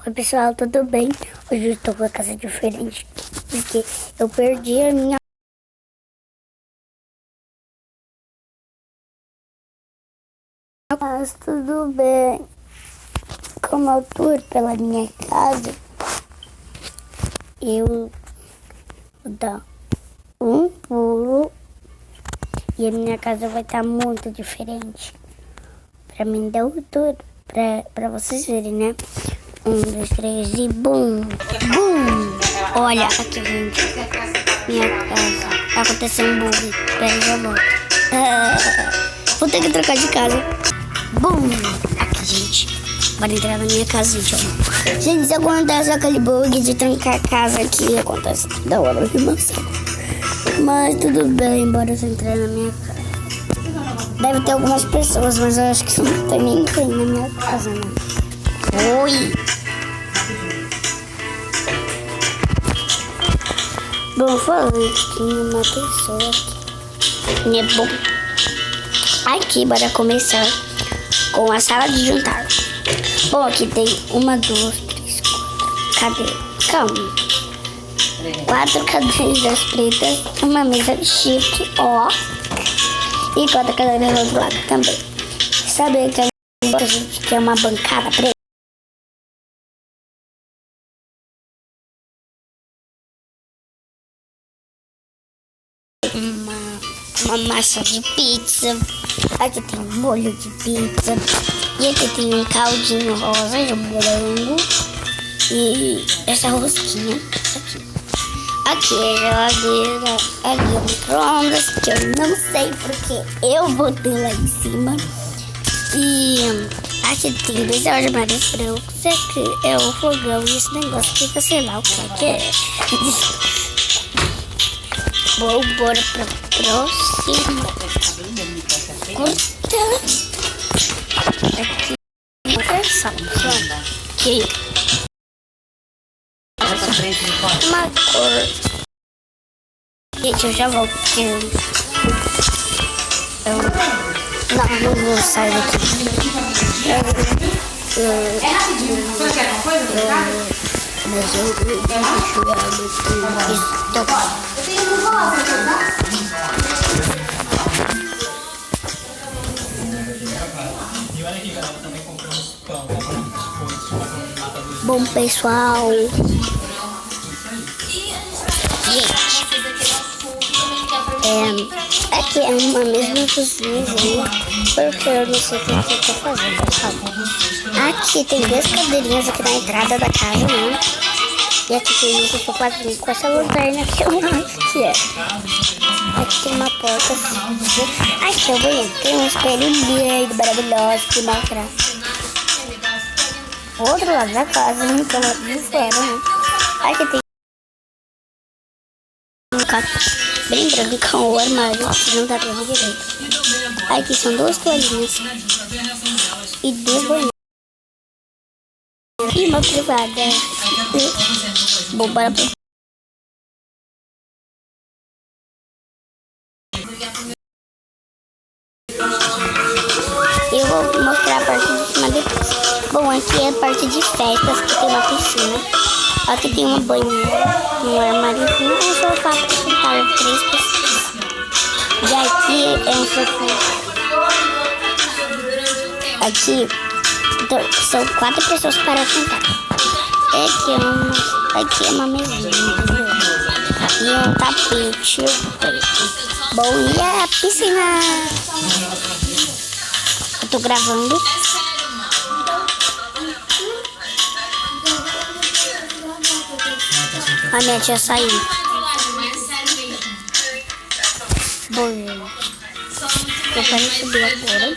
Oi pessoal, tudo bem? Hoje eu estou com a casa diferente, porque eu perdi a minha casa. Tudo bem? Como eu tour pela minha casa, eu vou dar um pulo e a minha casa vai estar muito diferente. Pra mim dar o tour, pra vocês verem, né? 1, 2, 3 e bum! Bum! Olha aqui, gente. Minha casa. Aconteceu um bug. Pera, já volto. Vou ter que trocar de casa. Bum! Aqui, gente. Bora entrar na minha casa, gente. Ó. Gente, se acontece aquele bug de trancar a casa aqui, acontece da hora de maçã. Mas tudo bem, bora entrar na minha casa. Deve ter algumas pessoas, mas eu acho que não tem ninguém na minha casa, né? Oi! Bom, falei que tinha uma pessoa aqui. É bom. Aqui, bora começar com a sala de jantar. Bom, aqui tem 1, 2, 3, 4 cadeiras. Calma. 4 cadeiras pretas, uma mesa chique, ó. E 4 cadeiras do outro lado também. Sabe que a gente quer uma bancada preta? Uma massa de pizza. Aqui tem molho de pizza. E aqui tem um caldinho rosa de morango. E essa rosquinha aqui é a geladeira. Ali é o micro-ondas, que eu não sei porque eu botei lá em cima. E aqui tem 2 armários brancos. Aqui é o fogão e esse negócio fica, sei lá o que é. Vou bora pra próxima. Corta. Aqui. Aqui. Uma cor. Gente, eu já volto. Não vou sair daqui. É rapidinho. Você quer alguma coisa? Mas eu deixo ela Eu tenho um rosa, tá? Bom, pessoal. Gente, aqui é uma mesma cozinha, porque eu não sei o que eu tô fazendo, pessoal. Aqui tem 2 cadeirinhas aqui na entrada da casa, né? E aqui tem um quadrinho com essa lanterna que eu acho que é. Aqui tem uma porta assim. Aqui é o banheiro. Tem um espelho lindo, maravilhoso, que mostra o outro lado da casa, então lá de fora, né? Aqui tem um caco bem branco, o armário, que não dá pra ver direito. Aqui são 2 toalhinhas e 2 banheiros. E uma privada. Bom, bora pra... Eu vou mostrar a parte de cima depois. Bom, aqui é a parte de festas, que tem uma piscina. Aqui tem uma banheira, um armáriozinho, um sofá para sentar 3 pessoas. E aqui é um sofá. Aqui então, são 4 pessoas para sentar. Aqui é uma mesinha, entendeu? E um tapete preto. Bom, e a piscina? Eu tô gravando. A minha tia saiu. Bom, eu quero subir agora.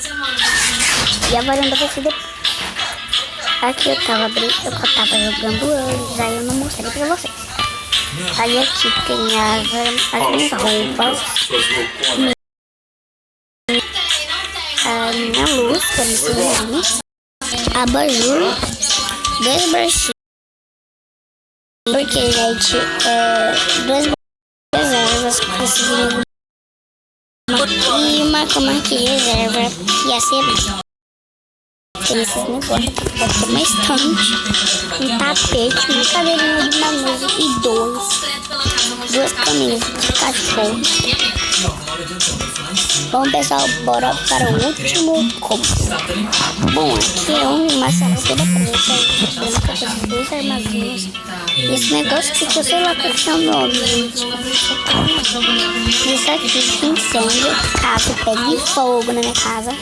E a varanda vai ser depois. Aqui eu tava jogando antes, aí eu não mostrei pra vocês. Aí aqui tem as minhas roupas. A minha luz, que eu não sei. Abajur. 2 bruxinhos. Porque, gente, 2 reservas conseguiram. E uma cama aqui reserva. E assim é bem. Tem esses negócios. Pode ter uma estante, um tapete, uma cadeirinha de uma mesa e duas caminhas de cachorro. Bom, pessoal, bora para o último cômodo. Bom, aqui é uma sala toda preta, duas armazinhas. Esse negócio que eu sei lá qual é o nome, gente. Isso aqui que incêndio, caso pegue fogo na minha casa.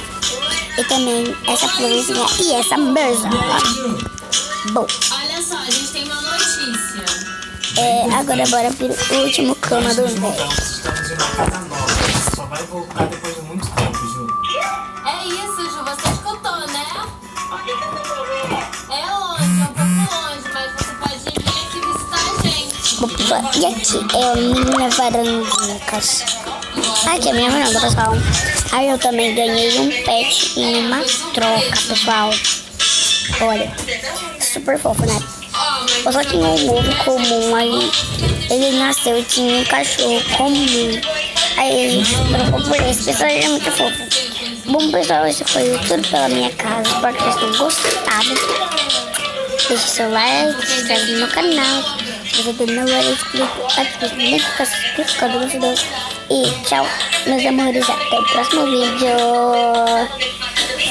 E também essa florzinha e essa mesa. Bom. Olha só, a gente tem uma notícia. Agora bora pro último cômodo, velho. Só vai voltar depois de muito tempo, Ju. É isso, Ju, você escutou, né? É longe, é um pouco longe, mas você pode vir aqui visitar a gente. Bom, pessoal, e aqui é a minha varandinha. Aqui é a minha varanda, pessoal. Aí eu também ganhei um pet em uma troca, pessoal. Olha, super fofo, né? Eu só tinha um ovo comum, aí ele nasceu e tinha um cachorro comum. Aí a gente trocou por esse, pessoal, ele é muito fofo. Bom, pessoal, esse foi tudo pela minha casa. Espero que vocês tenham gostado. Deixe seu like, se inscreve no meu canal. Se você tem não é inscrito, ative as notificações do canal. E tchau, meus amores, até o próximo vídeo.